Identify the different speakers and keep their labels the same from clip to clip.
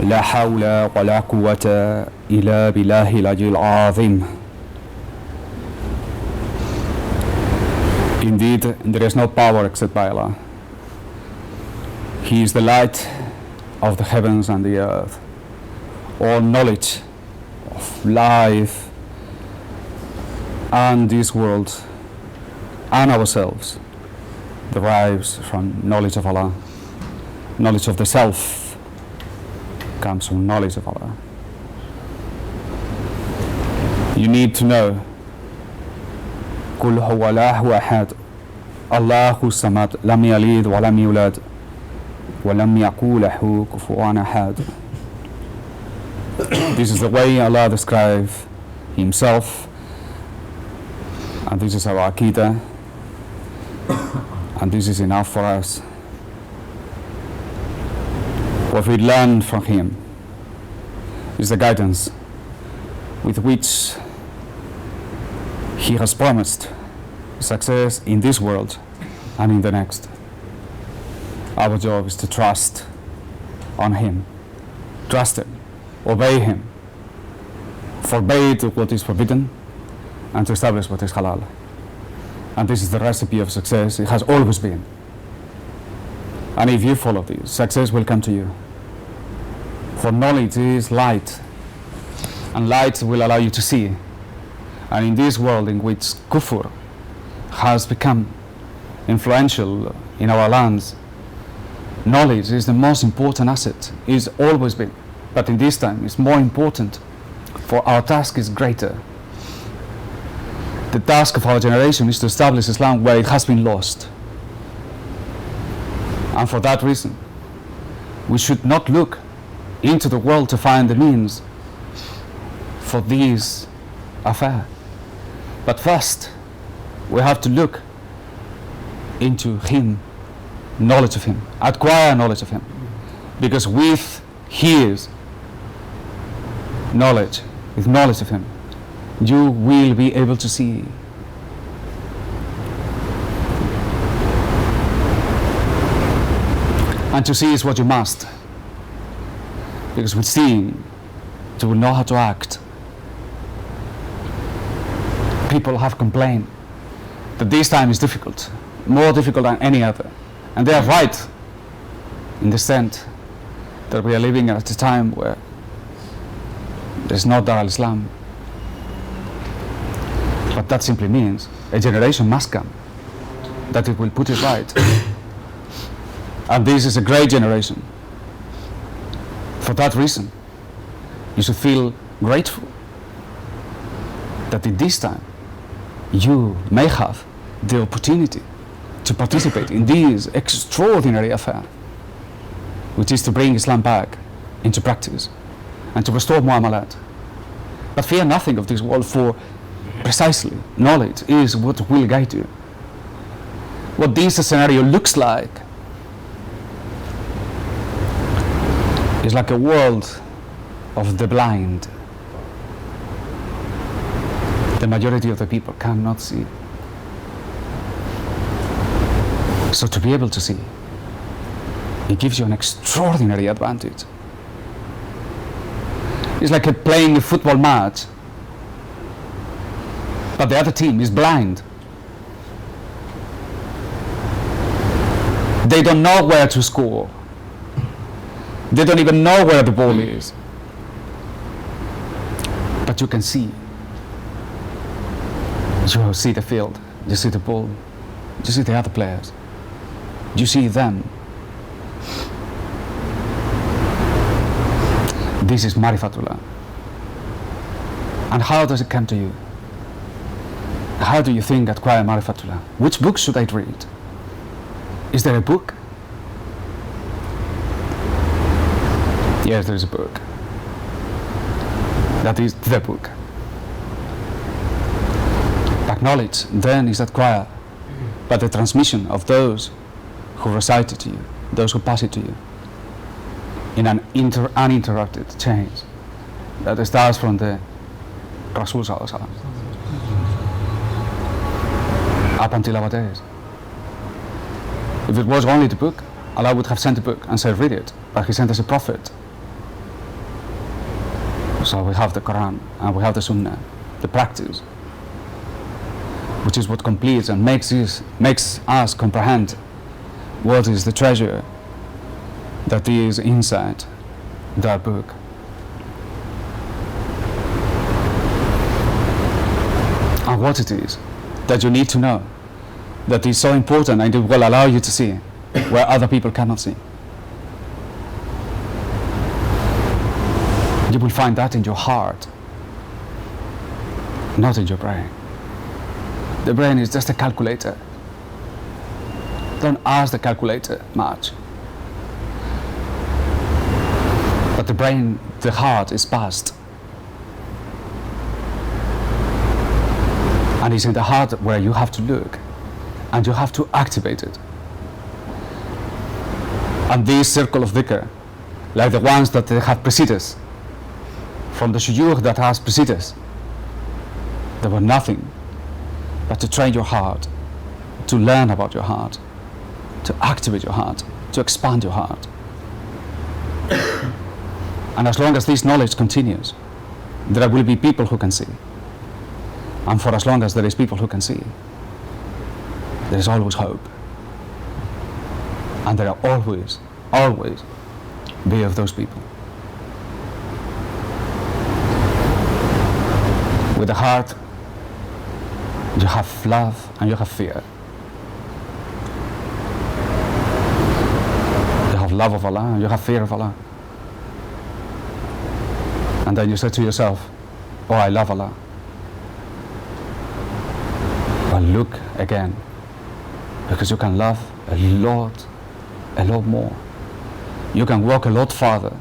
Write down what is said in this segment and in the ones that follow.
Speaker 1: لا حول ولا قوة إلا بالله العلي العظيم. Indeed, there is no power except by Allah. He is the light of the heavens and the earth. All knowledge of life and this world and ourselves derives from knowledge of Allah. Knowledge of the self comes from knowledge of Allah. You need to know Qul-huwa-Allahu-Ahad, Allahus-Samad, Lam-Yalid Lam-Yoolad, Lam Ya-kul-Lahu-kufuwan-Ahad. This is the way Allah describes Himself, and this is our Aqidah, and this is enough for us. What we learn from Him is the guidance with which He has promised success in this world and in the next. Our job is to trust on Him, trust Him, obey Him, forbid what is forbidden, and to establish what is halal. And this is the recipe of success. It has always been. And if you follow this, success will come to you. For knowledge is light, and light will allow you to see. And in this world in which kufr has become influential in our lands, knowledge is the most important asset. It's always been, but in this time it's more important, for our task is greater. The task of our generation is to establish Islam where it has been lost. And for that reason, we should not look into the world to find the means for this affair. But first, we have to look into Him, knowledge of Him, acquire knowledge of Him. Because with His knowledge, with knowledge of Him, you will be able to see. And to see is what you must. Because with seeing, you will know how to act. People have complained that this time is difficult, more difficult than any other. And they are right in the sense that we are living at a time where there is no Dar al-Islam. But that simply means a generation must come that it will put it right. And this is a great generation. For that reason, you should feel grateful that in this time you may have the opportunity to participate in this extraordinary affair, which is to bring Islam back into practice and to restore muamalat. But fear nothing of this world, for precisely knowledge is what will guide you. What this scenario looks like is like a world of the blind. The majority of the people cannot see. So to be able to see, it gives you an extraordinary advantage. It's like playing a football match, but the other team is blind. They don't know where to score. They don't even know where the ball is. But you can see. You see the field, you see the ball, you see the other players, you see them. This is Marifatullah. And how does it come to you? How do you think acquire Marifatullah? Which book should I read? Is there a book? Yes, there is a book. That is the book. Knowledge then is acquired by the transmission of those who recite it to you, those who pass it to you, in an uninterrupted chain that starts from the Rasul Sallallahu Alaihi Wasallam up until our days. If it was only the book, Allah would have sent a book and said, read it, but He sent us a prophet So we have the Quran and we have the Sunnah, the practice, which is what completes and makes us comprehend what is the treasure that is inside that book. And what it is that you need to know, that is so important and it will allow you to see where other people cannot see. You will find that in your heart, not in your brain. The brain is just a calculator. Don't ask the calculator much. But the brain, the heart is past. And it's in the heart where you have to look and you have to activate it. And this circle of dhikr, like the ones that they have preceded us, from the shuyukh that has preceded us, they were nothing but to train your heart, to learn about your heart, to activate your heart, to expand your heart. And as long as this knowledge continues, there will be people who can see. And for as long as there is people who can see, there is always hope. And there are always be of those people. With the heart, you have love and you have fear. You have love of Allah and you have fear of Allah. And then you say to yourself, oh, I love Allah. But look again, because you can love a lot more. You can walk a lot farther.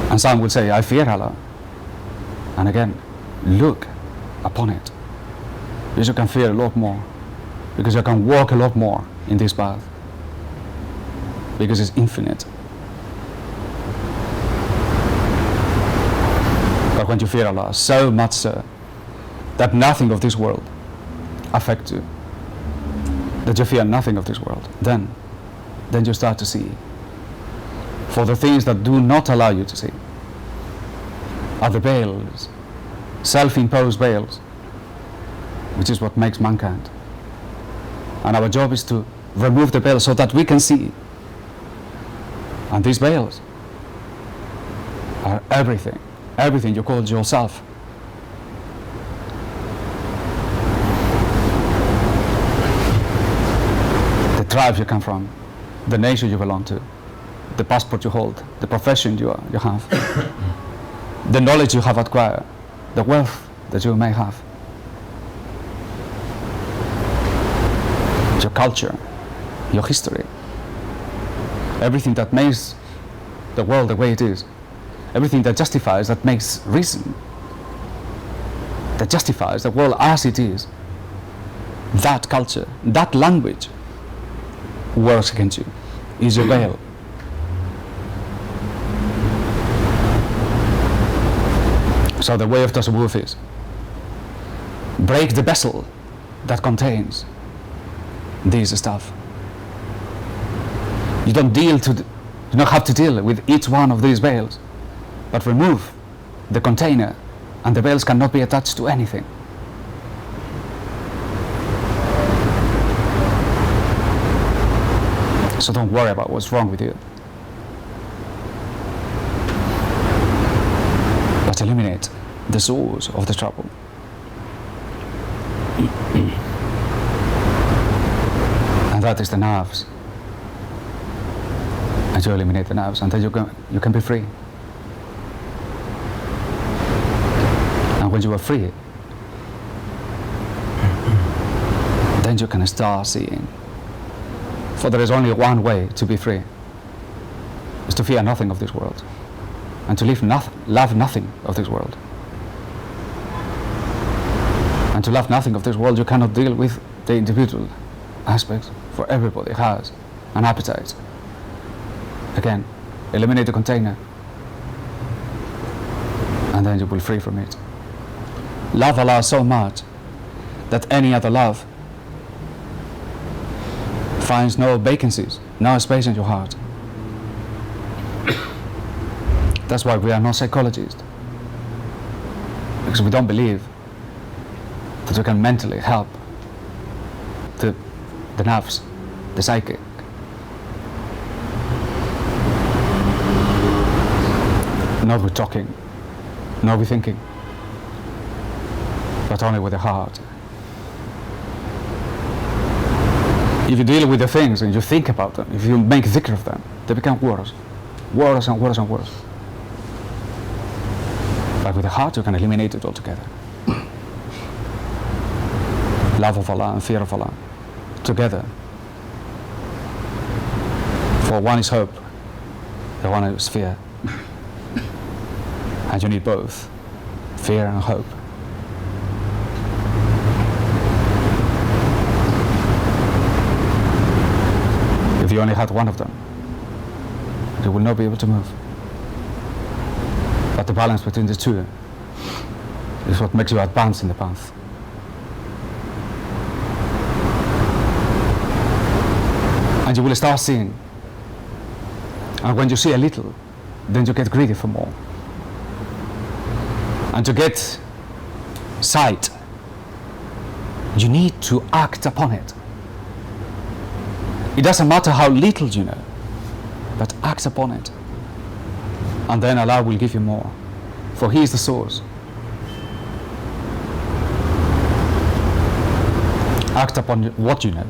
Speaker 1: And some will say, I fear Allah. And again, look upon it. Because you can fear a lot more. Because you can walk a lot more in this path. Because it's infinite. But when you fear Allah, so much so, that nothing of this world affects you, that you fear nothing of this world, then you start to see. For the things that do not allow you to see are the veils, self-imposed veils, which is what makes mankind. And our job is to remove the veils so that we can see. And these veils are everything you call yourself. The tribe you come from, the nation you belong to, the passport you hold, the profession you have, the knowledge you have acquired, the wealth that you may have, your culture, your history, everything that makes the world the way it is, everything that justifies, that makes reason, that justifies the world as it is, that culture, that language works against you, is your veil. So the way of tasawwuf is break the vessel that contains this stuff. You don't have to deal with each one of these veils, but remove the container and the veils cannot be attached to anything. So don't worry about what's wrong with you, but eliminate the source of the trouble. And that is the nerves. And you eliminate the nerves, and then you can be free. And when you are free, then you can start seeing. For there is only one way to be free, is to fear nothing of this world, and to love nothing of this world. And to love nothing of this world, you cannot deal with the individual aspects, for everybody has an appetite. Again, eliminate the container, and then you will free from it. Love Allah so much that any other love finds no vacancies, no space in your heart. That's why we are not psychologists, because we don't believe that we can mentally help the nerves, the psychic. Not with talking, not with thinking, but only with the heart. If you deal with the things and you think about them, if you make dhikr of them, they become worse, worse and worse and worse. But with the heart, you can eliminate it altogether. Love of Allah and fear of Allah, together. For one is hope, the one is fear. And you need both, fear and hope. If you only had one of them, you will not be able to move. But the balance between the two is what makes you advance in the path. And you will start seeing. And when you see a little, then you get greedy for more. And to get sight, you need to act upon it. It doesn't matter how little you know, but act upon it. And then Allah will give you more, for He is the source. Act upon what you know,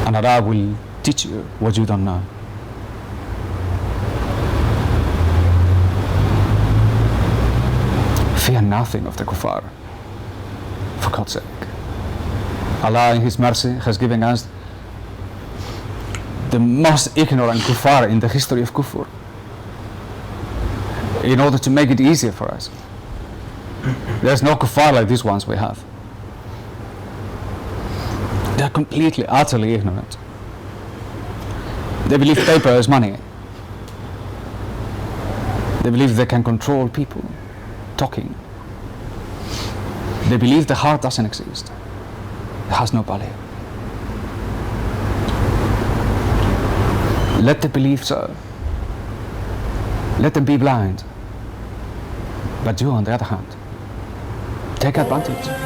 Speaker 1: and Allah will teach you what you don't know. Fear nothing of the kuffar, for God's sake. Allah in His mercy has given us the most ignorant kuffar in the history of kufr, in order to make it easier for us. There's no kuffar like these ones we have. They are completely, utterly ignorant. They believe paper is money. They believe they can control people, talking. They believe the heart doesn't exist. It has no value. Let them believe so. Let them be blind. But you, on the other hand, take advantage.